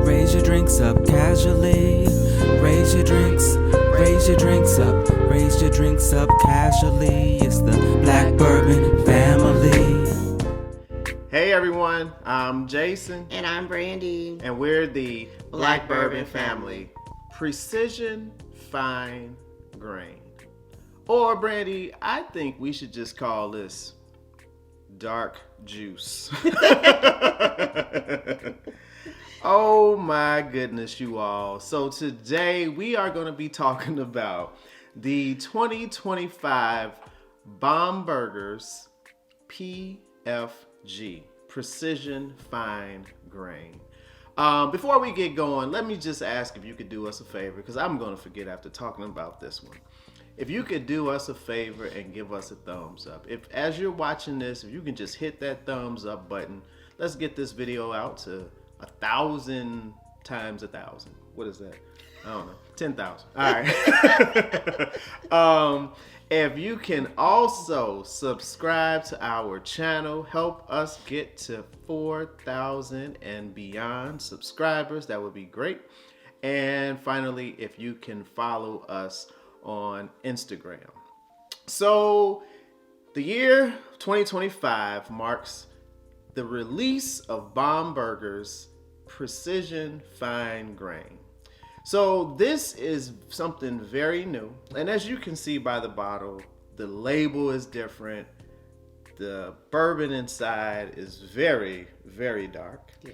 Raise your drinks up casually. Raise your drinks up. Raise your drinks up casually. It's the Black Bourbon family. Hey everyone, I'm Jason. And I'm Brandy. And we're the Black Bourbon family. Precision Fine Grain. Or Brandy, I think we should just call this Dark Juice. Oh my goodness, you all. So today we are going to be talking about the 2025 Bomberger's PFG, Precision Fine Grain. Before we get going, let me just ask if you could do us a favor, because I'm going to forget after talking about this one. If you could do us a favor and give us a thumbs up. If as you're watching this, if you can just hit that thumbs up button, let's get this video out to 1,000 times 1,000. What is that? I don't know. 10,000. All right. If you can also subscribe to our channel, help us get to 4,000 and beyond subscribers, that would be great. And finally, if you can follow us on Instagram. So the year 2025 marks the release of Bomberger's Precision Fine Grain. So this is something very new. And as you can see by the bottle, the label is different. The bourbon inside is very, very dark. Yes.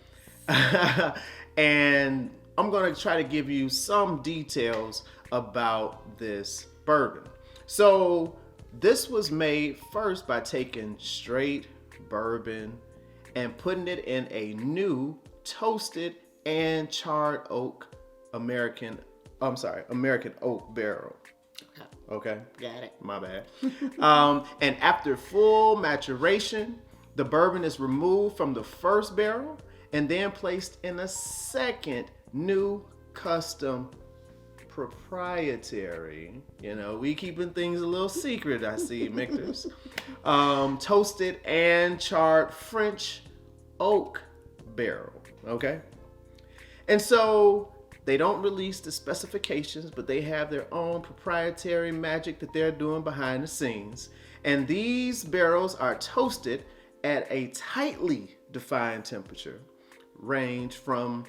And I'm going to try to give you some details about this bourbon. So this was made first by taking straight bourbon and putting it in a new toasted and charred American oak barrel. Okay. Got it. My bad. And after full maturation, the bourbon is removed from the first barrel and then placed in a second new custom proprietary, we keeping things a little secret, I see, Michters. Toasted and charred French oak barrel, okay? And so they don't release the specifications, but they have their own proprietary magic that they're doing behind the scenes. And these barrels are toasted at a tightly defined temperature range for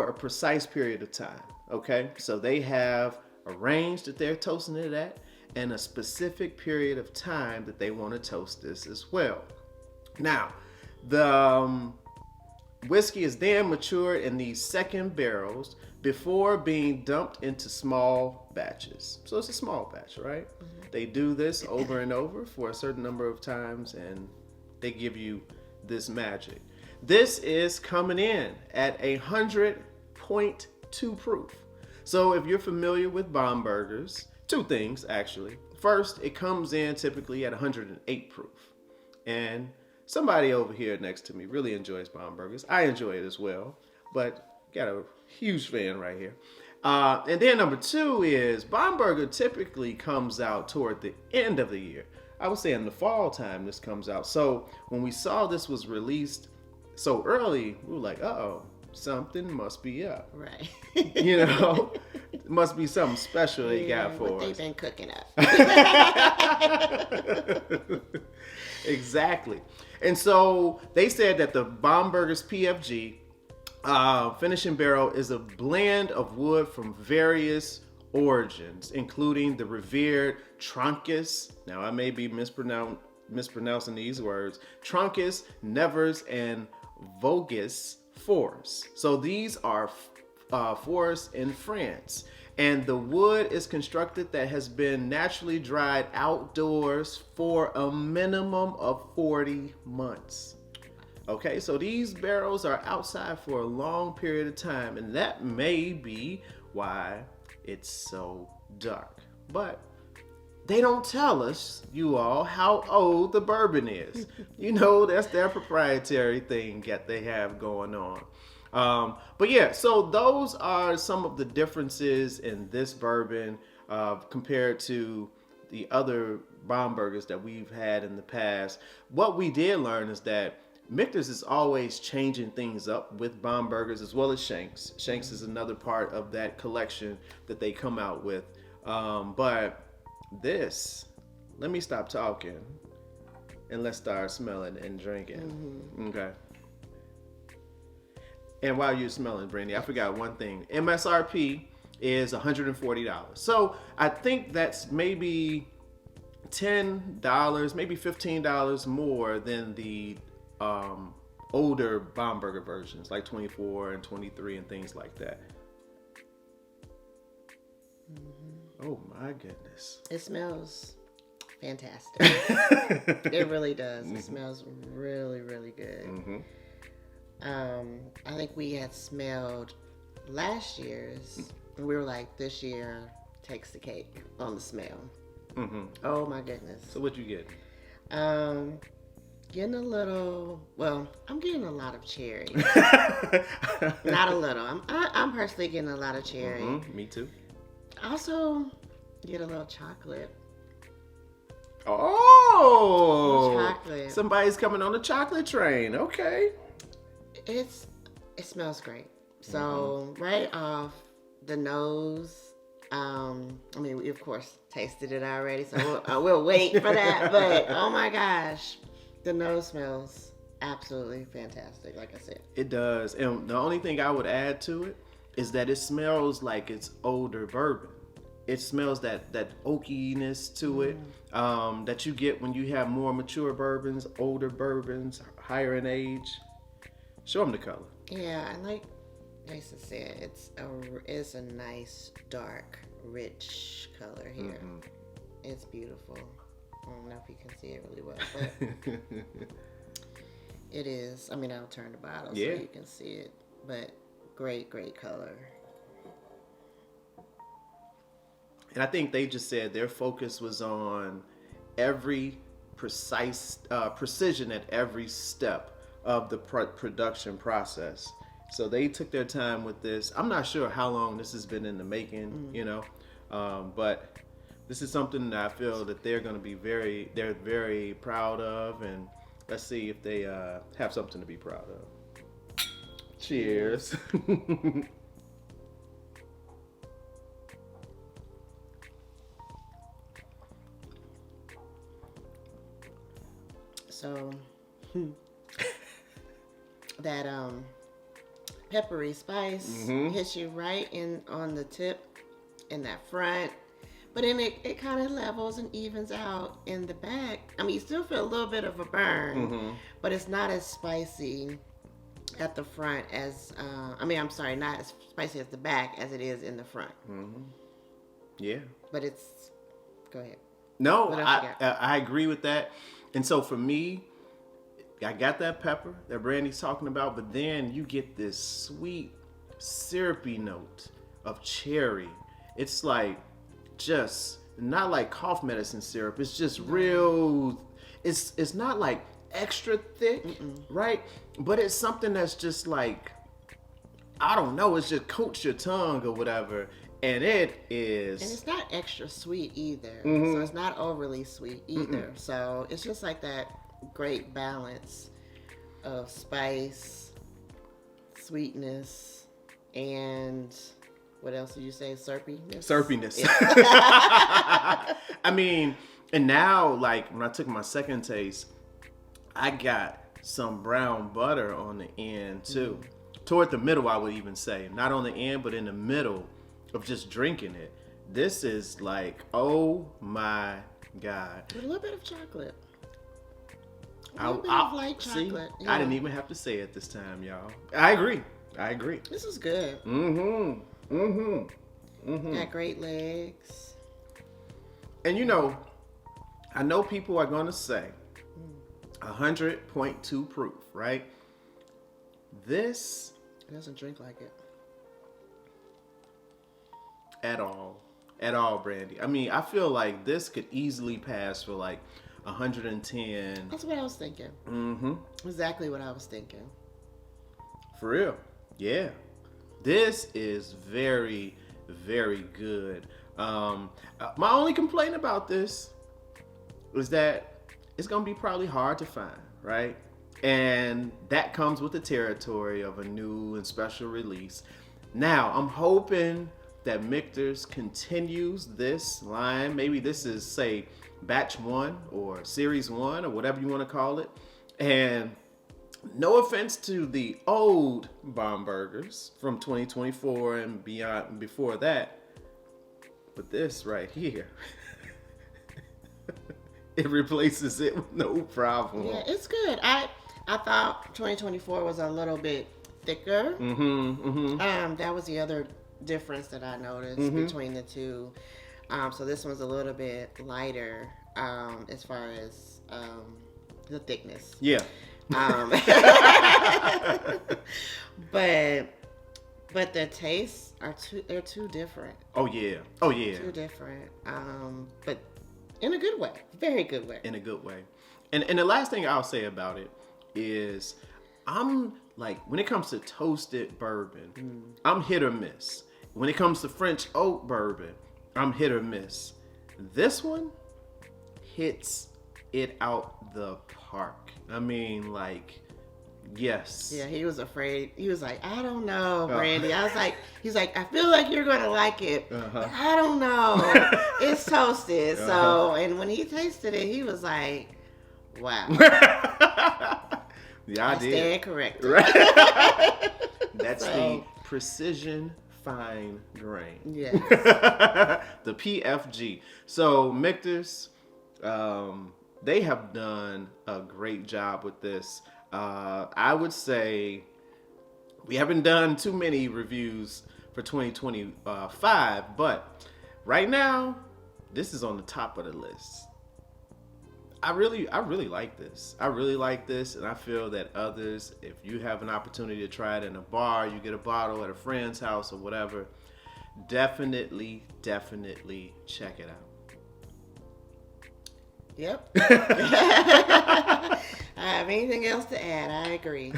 a precise period of time. Okay, so they have a range that they're toasting it at and a specific period of time that they want to toast this as well. Now, the whiskey is then matured in these second barrels before being dumped into small batches. So it's a small batch, right? Mm-hmm. They do this over and over for a certain number of times and they give you this magic. This is coming in at 100.2 proof. So if you're familiar with Bombergers, two things actually. First, it comes in typically at 108 proof. And somebody over here next to me really enjoys Bombergers. I enjoy it as well, but got a huge fan right here. And then number two is Bomberger typically comes out toward the end of the year. I would say in the fall time this comes out. So when we saw this was released so early, we were like, uh-oh, something must be up. Right. It must be something special they got for what us. They've been cooking up. Exactly. And so they said that the Bomberger's PFG finishing barrel is a blend of wood from various origins, including the revered Truncus. Now I may be mispronouncing these words. Truncus, Nevers, and Voges forests. So these are forests in France. And the wood is constructed that has been naturally dried outdoors for a minimum of 40 months. Okay, so these barrels are outside for a long period of time, and that may be why it's so dark. But they don't tell us, you all, how old the bourbon is. That's their proprietary thing that they have going on. But yeah, so those are some of the differences in this bourbon compared to the other Bombergers that we've had in the past. What we did learn is that Michter's is always changing things up with Bombergers as well as Shanks. Shanks is another part of that collection that they come out with. But this, let me stop talking and let's start smelling and drinking. Okay. And while you're smelling, Brandy, I forgot one thing. MSRP is $140. So I think that's maybe $10, maybe $15 more than the older Bomberger versions, like 24 and 23 and things like that. Oh my goodness. It smells fantastic. It really does. It smells really, really good. I think we had smelled last year's, and we were like, this year takes the cake on the smell. Oh my goodness. So what you get? Getting a little, well, I'm getting a lot of cherry. Not a little. I'm personally getting a lot of cherry. Me too. Also, get a little chocolate. Oh, Chocolate. Somebody's coming on the chocolate train. Okay. It smells great. So right off the nose, I mean, we of course tasted it already, so we'll wait for that. But oh my gosh, the nose smells absolutely fantastic. Like I said, It does. And the only thing I would add to it is that it smells like it's older bourbon. It smells that oakiness to it that you get when you have more mature bourbons, older bourbons, higher in age. Show them the color. yeah, and like Jason said, it's a nice, dark, rich color here. It's beautiful. I don't know if you can see it really well, but it is. I mean, I'll turn the bottle so you can see it, but great color. And I think they just said their focus was on every precision at every step of the production process. So they took their time with this. I'm not sure how long this has been in the making, but this is something that I feel that they're going to be they're very proud of, and let's see if they have something to be proud of. Cheers. So that peppery spice hits you right in on the tip in that front, but then it kind of levels and evens out in the back. I mean, you still feel a little bit of a burn, but it's not as spicy at the front as not as spicy at the back as it is in the front. Yeah. But it's, go ahead. No, What else you got? I agree with that. And so for me, I got that pepper that Brandy's talking about, but then you get this sweet, syrupy note of cherry. It's like just not like cough medicine syrup. It's just real. It's not like extra thick, right? But it's something that's just like, I don't know. It's just coats your tongue or whatever. And it is. And it's not extra sweet either. So it's not overly sweet either. So it's just like that great balance of spice, sweetness, and what else did you say? Syrupiness? Syrupiness. I mean, and now, like, when I took my second taste, I got some brown butter on the end, too. Toward the middle, I would even say. Not on the end, but in the middle of just drinking it. This is like, oh my God. With a little bit of chocolate. A I little bit of light see, chocolate. I didn't even have to say it this time, y'all. I agree. This is good. Got great legs. And I know people are going to say 100.2 proof, right? This It doesn't drink like it. at all, Brandy. I mean, I feel like this could easily pass for like 110. That's what I was thinking. Exactly what I was thinking. For real. Yeah. This is very, very good. My only complaint about this is that it's going to be probably hard to find, right? And that comes with the territory of a new and special release. Now, I'm hoping that Michter's continues this line. Maybe this is, say, batch 1 or series 1 or whatever you want to call it. And no offense to the old Bombergers from 2024 and beyond before that, but this right here, it replaces it with no problem. Yeah, it's good. I thought 2024 was a little bit thicker. That was the other difference that I noticed between the two. So this one's a little bit lighter as far as the thickness. Yeah. But the tastes are too different. Oh yeah. Too different. But in a good way. Very good way. In a good way. And the last thing I'll say about it is I'm like, when it comes to toasted bourbon, I'm hit or miss. When it comes to French oak bourbon, I'm hit or miss. This one hits it out the park. I mean, like, yes. Yeah, he was afraid. He was like, I don't know, Brandy. He's like, I feel like you're gonna like it. I don't know. It's toasted. So, and when he tasted it, he was like, wow. Yeah, I did. Stand corrected. Right. That's the precision fine grain. Yes. The PFG. So Michter's, they have done a great job with this. I would say we haven't done too many reviews for 2025, but right now, this is on the top of the list. I really like this. I really like this, and I feel that others, if you have an opportunity to try it in a bar, you get a bottle at a friend's house or whatever, definitely check it out. Yep. I have anything else to add? I agree.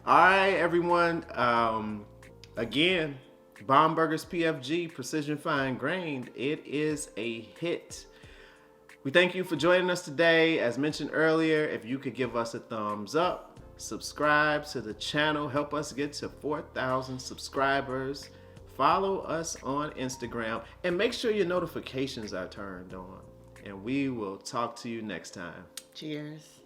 All right, everyone. Again, Bomberger's PFG Precision Fine Grained. It is a hit. We thank you for joining us today. As mentioned earlier, if you could give us a thumbs up, subscribe to the channel, help us get to 4,000 subscribers. Follow us on Instagram and make sure your notifications are turned on. And we will talk to you next time. Cheers.